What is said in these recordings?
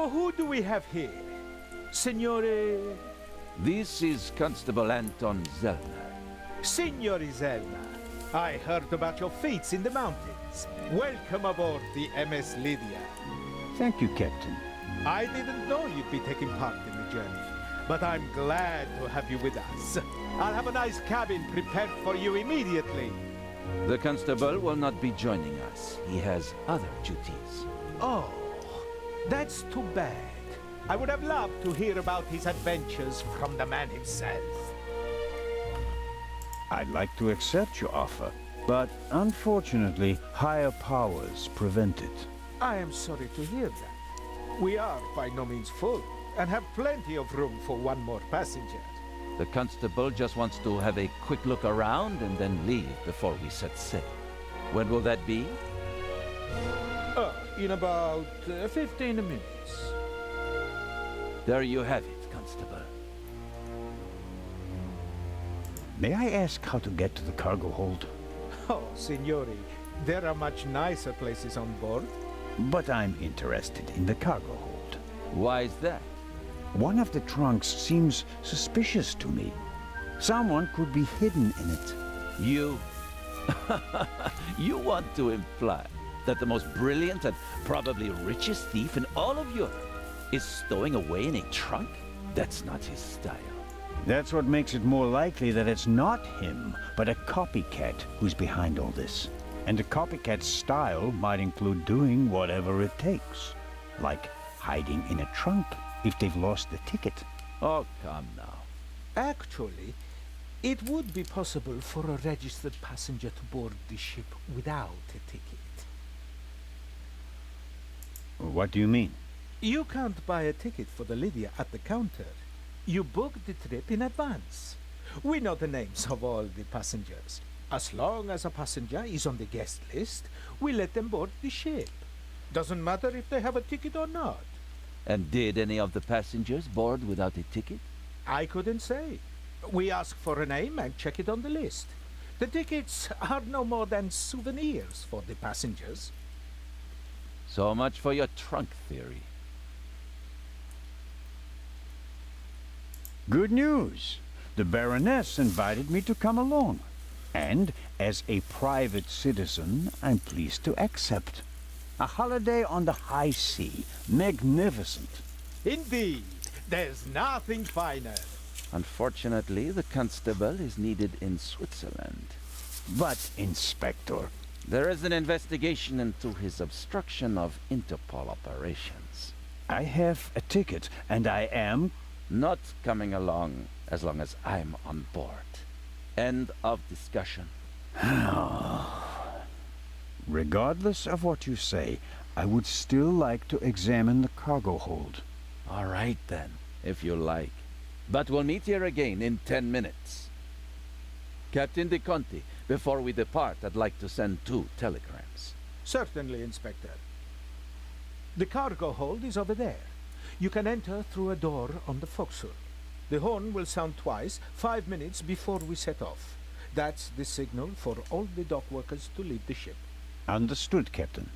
Oh, who do we have here? Signore... This is Constable Anton Zellner. Signore Zelna, I heard about your feats in the mountains. Welcome aboard the MS Lydia. Thank you, Captain. I didn't know you'd be taking part in the journey, but I'm glad to have you with us. I'll have a nice cabin prepared for you immediately. The constable will not be joining us. He has other duties. Oh, that's too bad. I would have loved to hear about his adventures from the man himself. I'd like to accept your offer, but unfortunately, higher powers prevent it. I am sorry to hear that. We are by no means full, and have plenty of room for one more passenger. The constable just wants to have a quick look around and then leave before we set sail. When will that be? In about 15 minutes. There you have it, Constable. May I ask how to get to the cargo hold? Oh, Signori, there are much nicer places on board. But I'm interested in the cargo hold. Why is that? One of the trunks seems suspicious to me. Someone could be hidden in it. You... You want to imply that the most brilliant and probably richest thief in all of Europe is stowing away in a trunk? That's not his style. That's what makes it more likely that it's not him, but a copycat who's behind all this. And the copycat's style might include doing whatever it takes. Like hiding in a trunk if they've lost the ticket. Oh, come now. Actually, it would be possible for a registered passenger to board the ship without a ticket. What do you mean? You can't buy a ticket for the Lydia at the counter. You book the trip in advance. We know the names of all the passengers. As long as a passenger is on the guest list, we let them board the ship. Doesn't matter if they have a ticket or not. And did any of the passengers board without a ticket? I couldn't say. We ask for a name and check it on the list. The tickets are no more than souvenirs for the passengers. So much for your trunk theory. Good news! The Baroness invited me to come along. And, as a private citizen, I'm pleased to accept. A holiday on the high sea. Magnificent. Indeed, there's nothing finer. Unfortunately, the constable is needed in Switzerland. But, Inspector... There is an investigation into his obstruction of Interpol operations. I have a ticket, and I am... Not coming along as long as I'm on board. End of discussion. Regardless of what you say, I would still like to examine the cargo hold. All right then, if you like. But we'll meet here again in 10 minutes. Captain De Conti, before we depart, I'd like to send 2 telegrams. Certainly, Inspector. The cargo hold is over there. You can enter through a door on the forecastle. The horn will sound twice, 5 minutes before we set off. That's the signal for all the dock workers to leave the ship. Understood, Captain.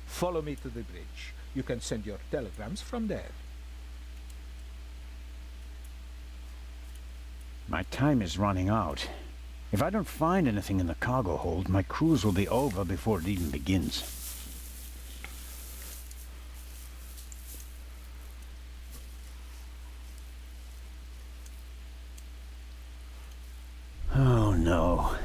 Follow me to the bridge. You can send your telegrams from there. My time is running out. If I don't find anything in the cargo hold, my cruise will be over before it even begins. Oh no.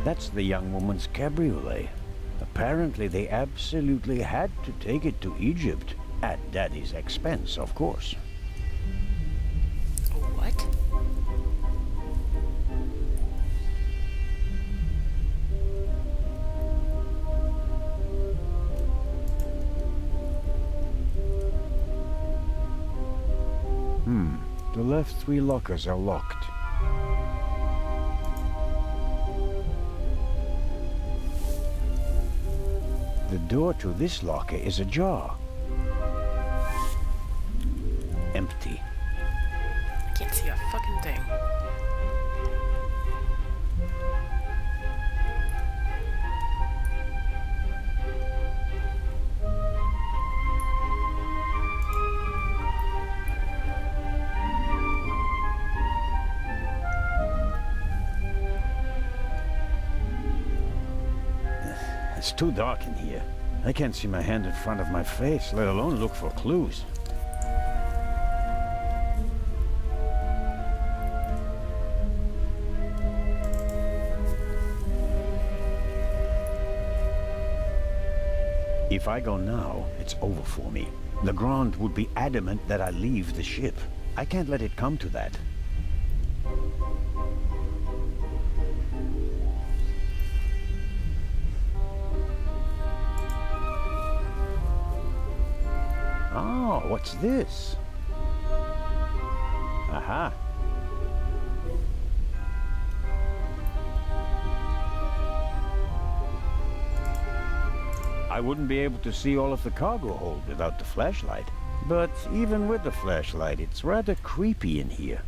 That's the young woman's cabriolet. Apparently they absolutely had to take it to Egypt. At Daddy's expense, of course. What? The left 3 lockers are locked. The door to this locker is ajar. Empty. I can't see a fucking thing. It's too dark in here. I can't see my hand in front of my face, let alone look for clues. If I go now, it's over for me. Legrand would be adamant that I leave the ship. I can't let it come to that. Oh, what's this? Aha. I wouldn't be able to see all of the cargo hold without the flashlight. But even with the flashlight, it's rather creepy in here.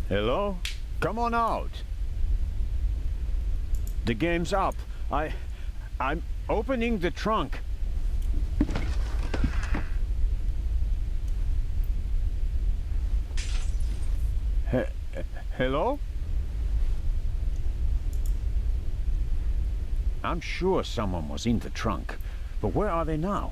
Hello? Come on out. The game's up. I'm opening the trunk. Hello? I'm sure someone was in the trunk, but where are they now?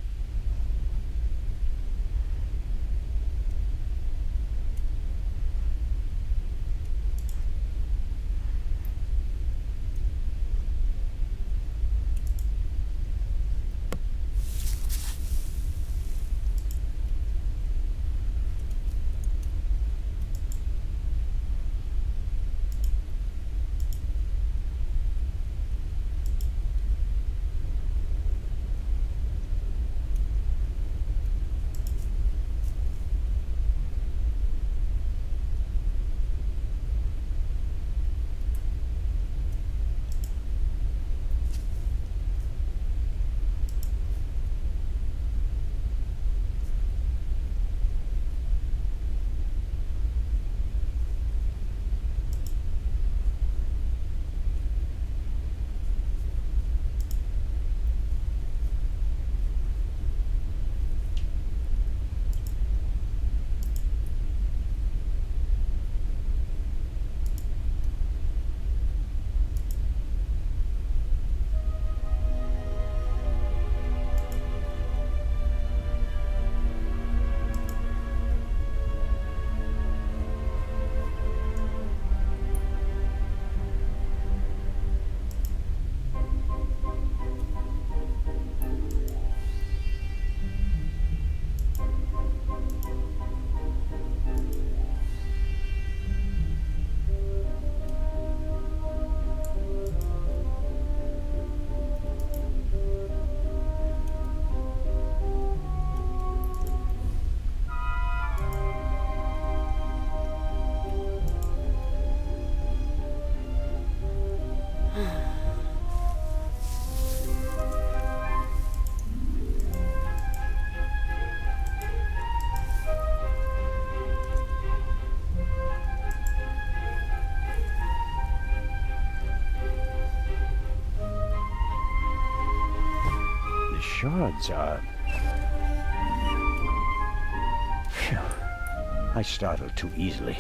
Shards are... Phew. I startled too easily.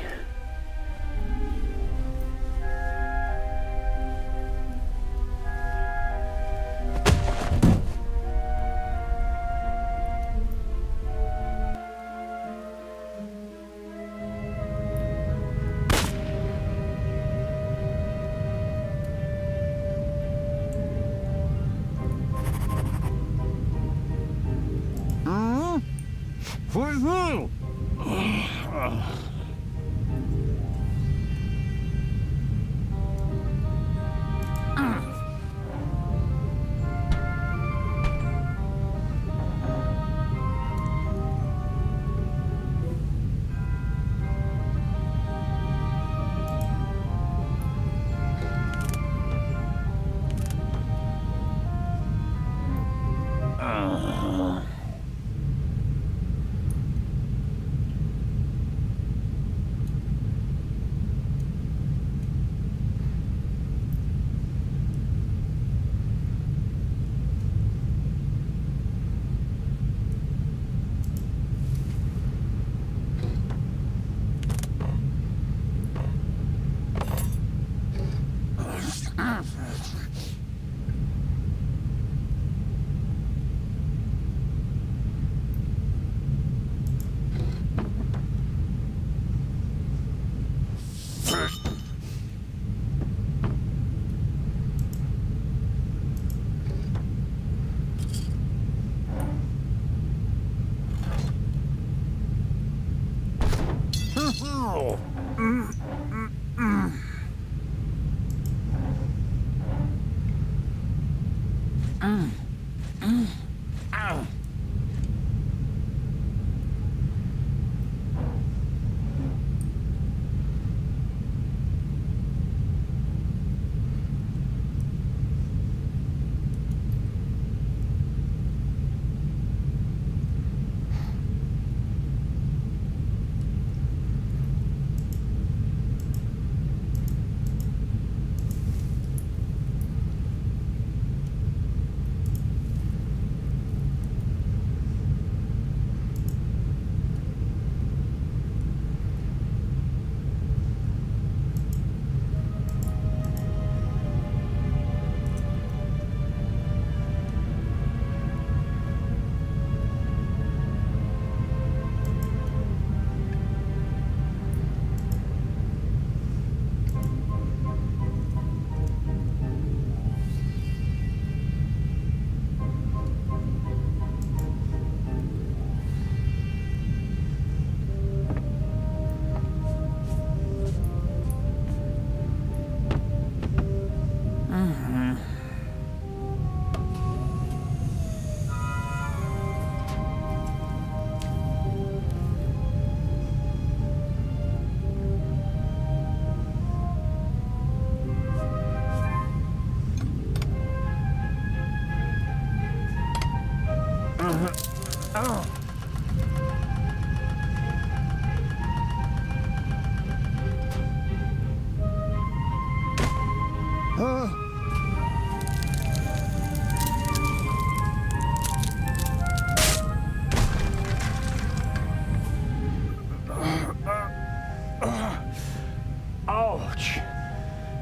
Ouch!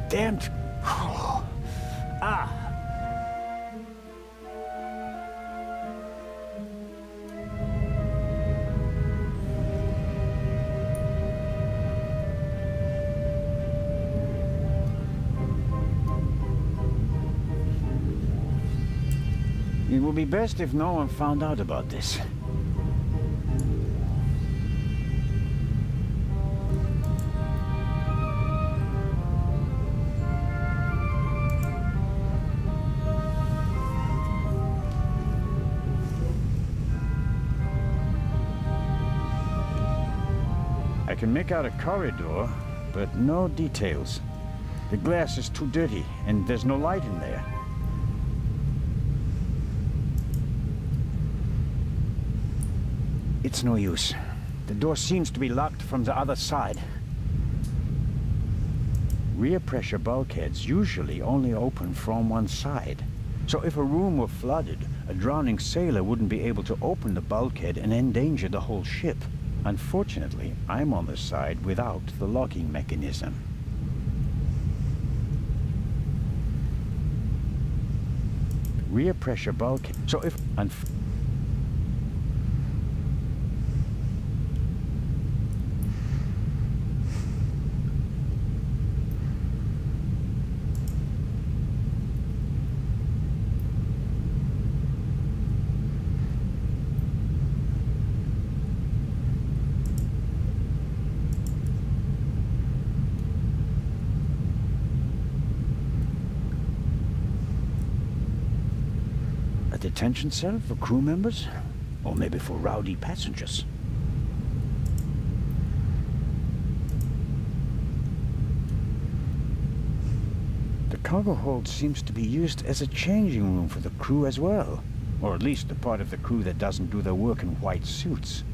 Damned. Ah! It would be best if no one found out about this. I can make out a corridor, but no details. The glass is too dirty, and there's no light in there. It's no use. The door seems to be locked from the other side. Rear pressure bulkheads usually only open from one side. So if a room were flooded, a drowning sailor wouldn't be able to open the bulkhead and endanger the whole ship. Unfortunately, I'm on the side without the locking mechanism. Rear pressure bulkhead. So if a detention cell for crew members? Or maybe for rowdy passengers? The cargo hold seems to be used as a changing room for the crew as well. Or at least the part of the crew that doesn't do their work in white suits.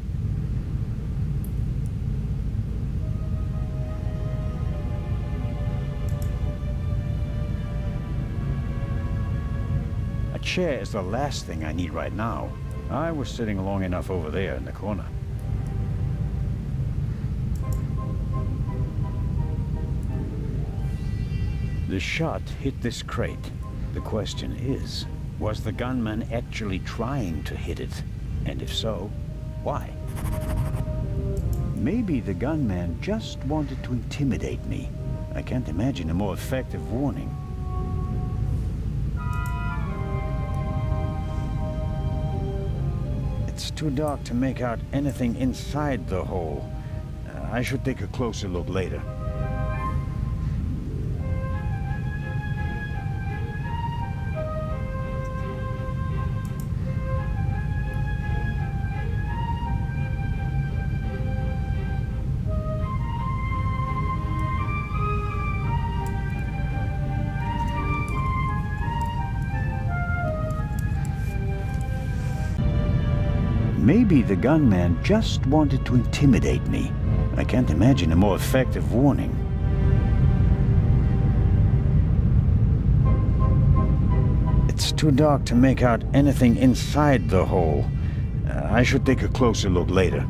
A chair is the last thing I need right now. I was sitting long enough over there in the corner. The shot hit this crate. The question is, was the gunman actually trying to hit it? And if so, why? Maybe the gunman just wanted to intimidate me. I can't imagine a more effective warning. It's too dark to make out anything inside the hole. I should take a closer look later. Maybe the gunman just wanted to intimidate me. I can't imagine a more effective warning. It's too dark to make out anything inside the hole. I should take a closer look later.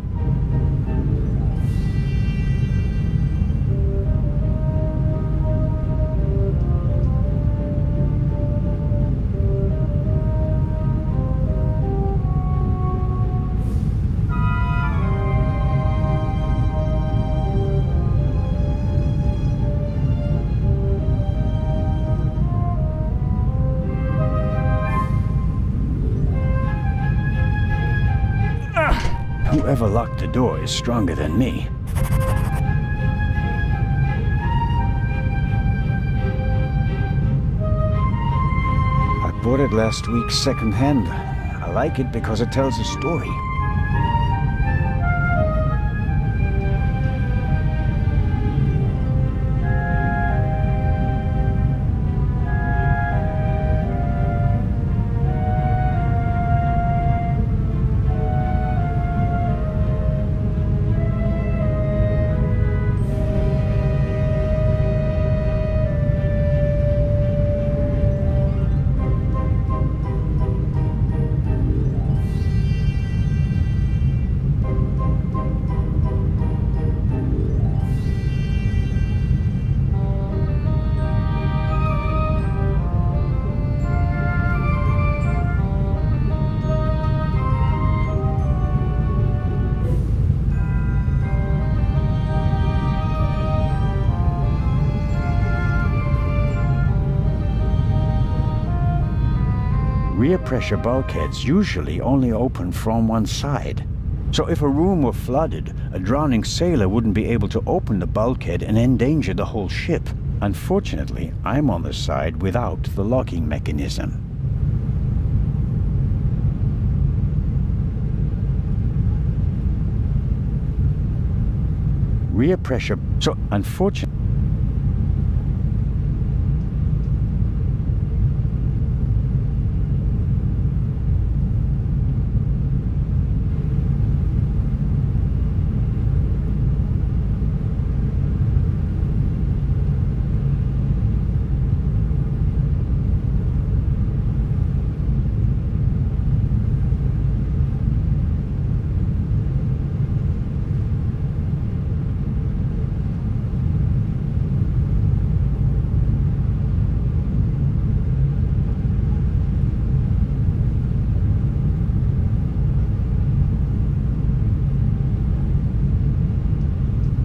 Whoever locked the door is stronger than me. I bought it last week second-hand. I like it because it tells a story. Rear pressure bulkheads usually only open from one side. So if a room were flooded, a drowning sailor wouldn't be able to open the bulkhead and endanger the whole ship. Unfortunately, I'm on the side without the locking mechanism. Rear pressure. So, unfortunately.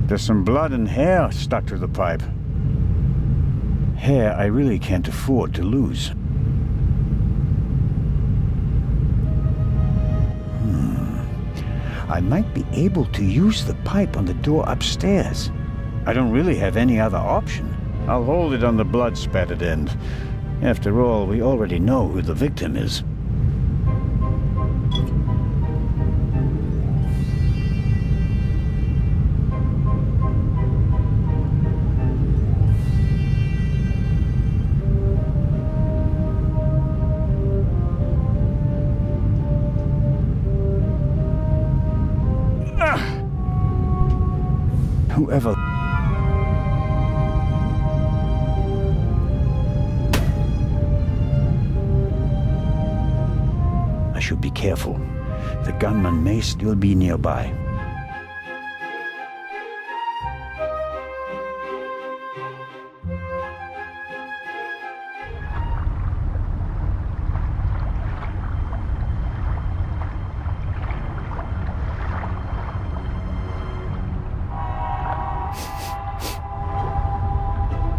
There's some blood and hair stuck to the pipe. Hair I really can't afford to lose. I might be able to use the pipe on the door upstairs. I don't really have any other option. I'll hold it on the blood-spattered end. After all, we already know who the victim is. Whoever... I should be careful. The gunman may still be nearby.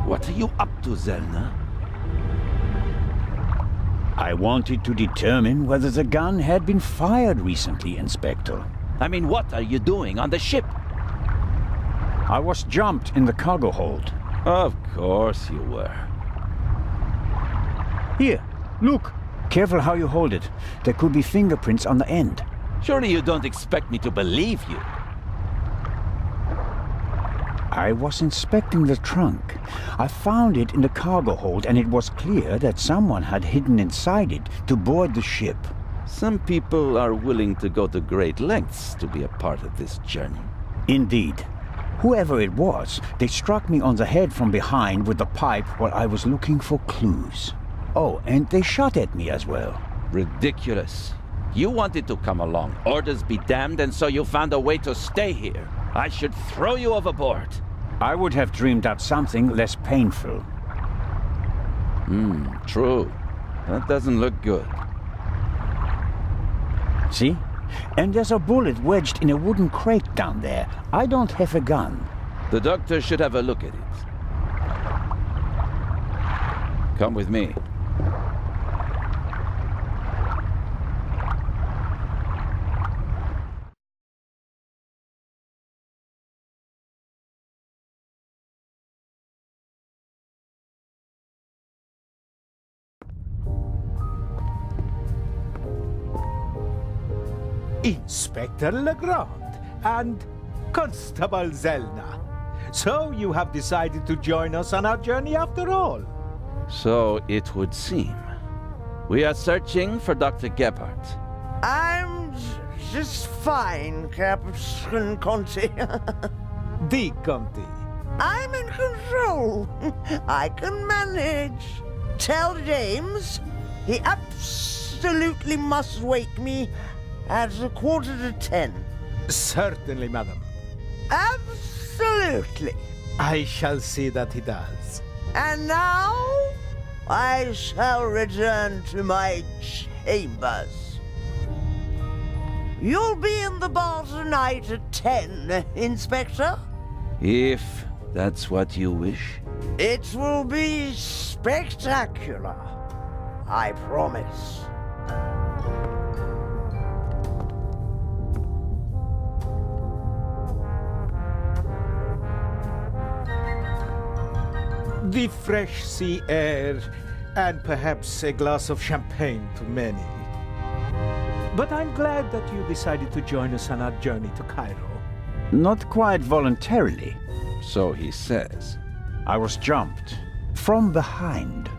What are you up to, Zelna? I wanted to determine whether the gun had been fired recently, Inspector. I mean, what are you doing on the ship? I was jumped in the cargo hold. Of course you were. Here, look. Careful how you hold it. There could be fingerprints on the end. Surely you don't expect me to believe you. I was inspecting the trunk. I found it in the cargo hold, and it was clear that someone had hidden inside it to board the ship. Some people are willing to go to great lengths to be a part of this journey. Indeed. Whoever it was, they struck me on the head from behind with the pipe while I was looking for clues. Oh, and they shot at me as well. Ridiculous. You wanted to come along, orders be damned, and so you found a way to stay here. I should throw you overboard. I would have dreamed up something less painful. True. That doesn't look good. See? And there's a bullet wedged in a wooden crate down there. I don't have a gun. The doctor should have a look at it. Come with me. Inspector Legrand and Constable Zelna. So you have decided to join us on our journey after all. So it would seem. We are searching for Dr. Gebhardt. I'm just fine, Captain Conti. The Conti. I'm in control. I can manage. Tell James he absolutely must wake me at 10:15. Certainly, madam. Absolutely. I shall see that he does. And now I shall return to my chambers. You'll be in the bar tonight at 10, Inspector. If that's what you wish. It will be spectacular. I promise. The fresh sea air, and perhaps a glass of champagne to many. But I'm glad that you decided to join us on our journey to Cairo. Not quite voluntarily. So he says. I was jumped from behind.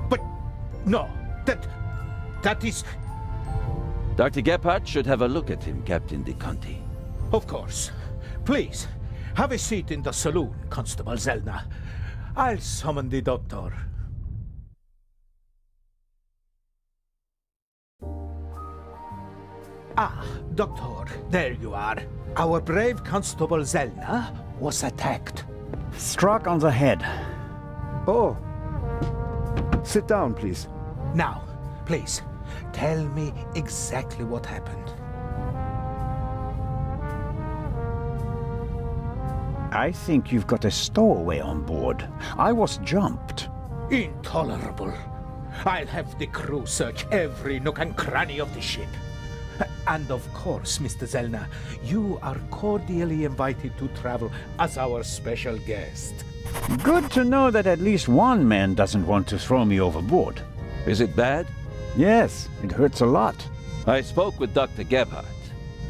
But no, that is... Dr. Gebhardt should have a look at him, Captain De Conti. Of course. Please, have a seat in the saloon, Constable Zelna. I'll summon the doctor. Ah, Doctor, there you are. Our brave Constable Zelna was attacked. Struck on the head. Oh. Sit down, please. Now, please, tell me exactly what happened. I think you've got a stowaway on board. I was jumped. Intolerable. I'll have the crew search every nook and cranny of the ship. And of course, Mr. Zelna, you are cordially invited to travel as our special guest. Good to know that at least one man doesn't want to throw me overboard. Is it bad? Yes, it hurts a lot. I spoke with Dr. Gebhardt.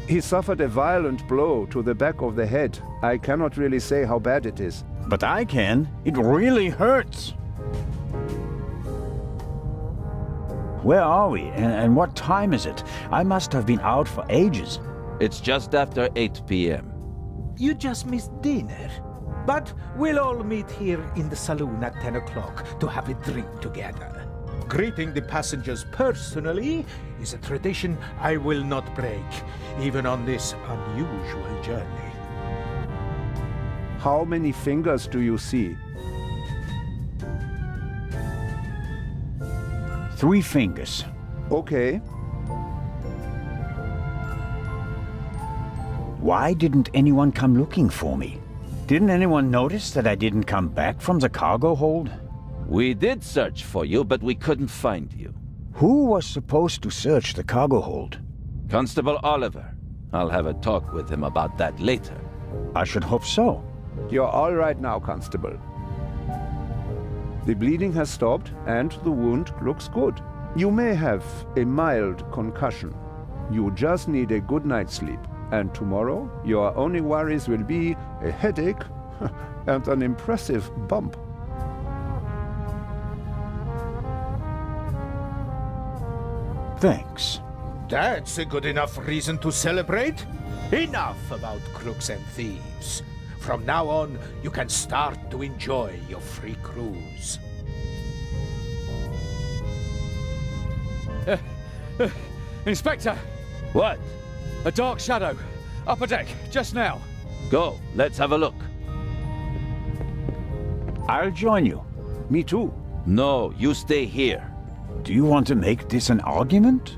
He suffered a violent blow to the back of the head. I cannot really say how bad it is. But I can. It really hurts. Where are we? And what time is it? I must have been out for ages. It's just after 8 p.m. You just missed dinner. But we'll all meet here in the saloon at 10 o'clock to have a drink together. Greeting the passengers personally is a tradition I will not break, even on this unusual journey. How many fingers do you see? 3 fingers. Okay. Why didn't anyone come looking for me? Didn't anyone notice that I didn't come back from the cargo hold? We did search for you, but we couldn't find you. Who was supposed to search the cargo hold? Constable Oliver. I'll have a talk with him about that later. I should hope so. You're all right now, Constable. The bleeding has stopped and the wound looks good. You may have a mild concussion. You just need a good night's sleep. And tomorrow, your only worries will be a headache and an impressive bump. Thanks. That's a good enough reason to celebrate. Enough about crooks and thieves. From now on, you can start to enjoy your free cruise. Inspector! What? A dark shadow. Upper deck, just now. Go, let's have a look. I'll join you. Me too. No, you stay here. Do you want to make this an argument?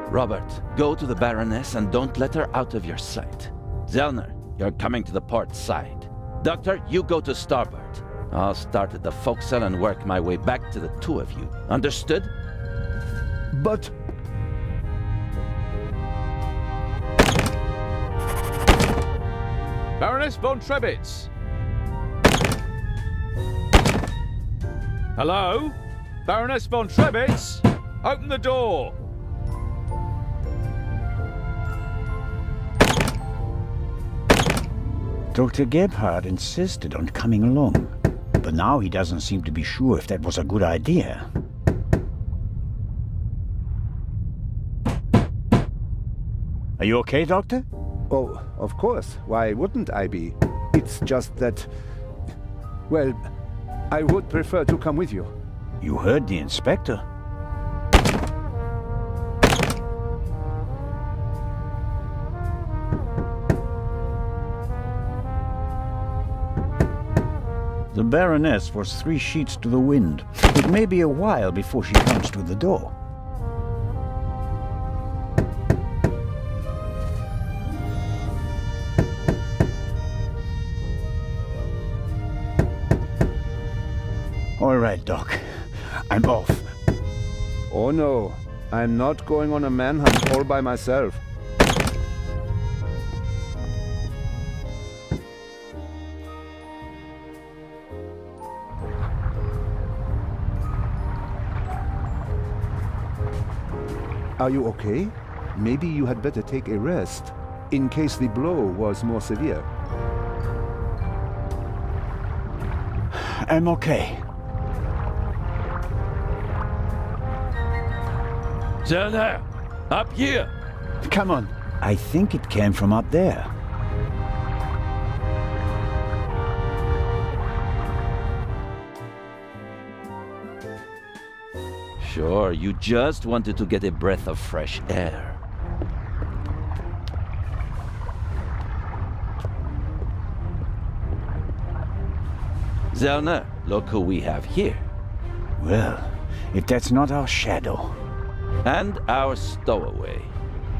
Robert, go to the Baroness and don't let her out of your sight. Zellner, you're coming to the port side. Doctor, you go to starboard. I'll start at the forecastle and work my way back to the 2 of you. Understood? But Baroness von Trebitz! Hello? Baroness von Trebitz? Open the door! Dr. Gebhardt insisted on coming along, but now he doesn't seem to be sure if that was a good idea. Are you okay, Doctor? oh, of course, why wouldn't I be? It's just that, well, I would prefer to come with you. You heard the inspector. The Baroness was 3 sheets to the wind. It may be a while before she comes to the door. All right, Doc. I'm off. Oh no, I'm not going on a manhunt all by myself. Are you okay? Maybe you had better take a rest, in case the blow was more severe. I'm okay. Zellner, up here! Come on. I think it came from up there. Sure, you just wanted to get a breath of fresh air. Zellner, look who we have here. Well, if that's not our shadow. And our stowaway.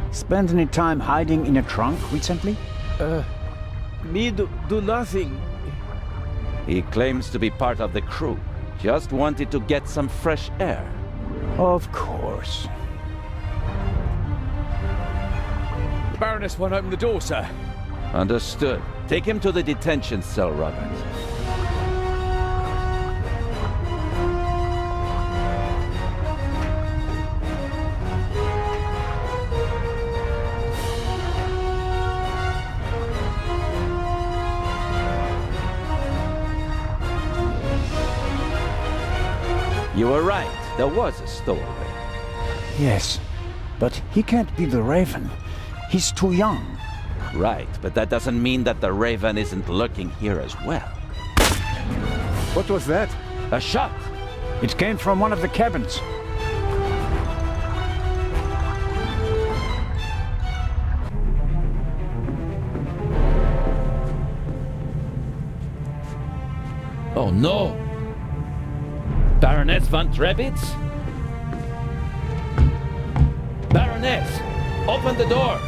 Spent any time hiding in a trunk recently? Me do nothing. He claims to be part of the crew. Just wanted to get some fresh air. Of course. The Baroness won't open the door, sir. Understood. Take him to the detention cell, Robert. You were right. There was a stowaway. Yes, but he can't be the Raven. He's too young. Right, but that doesn't mean that the Raven isn't lurking here as well. What was that? A shot! It came from one of the cabins. Oh no! Baroness von Trebitz? Baroness! Open the door!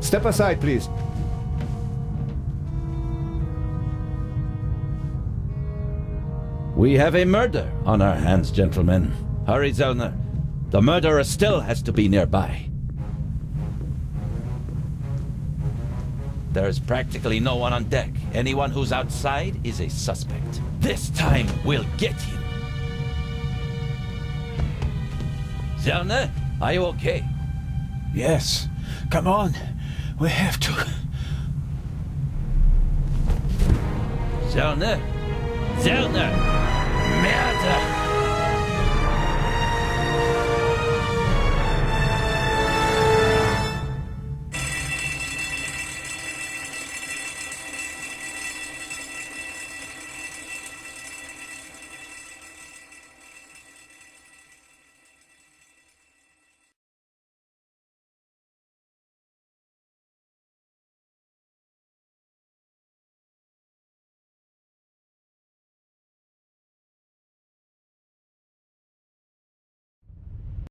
Step aside, please. We have a murder on our hands, gentlemen. Hurry, Zellner. The murderer still has to be nearby. There's practically no one on deck. Anyone who's outside is a suspect. This time, we'll get him. Zellner, are you okay? Yes. Come on. We have to. Zellner? Zellner! Merde!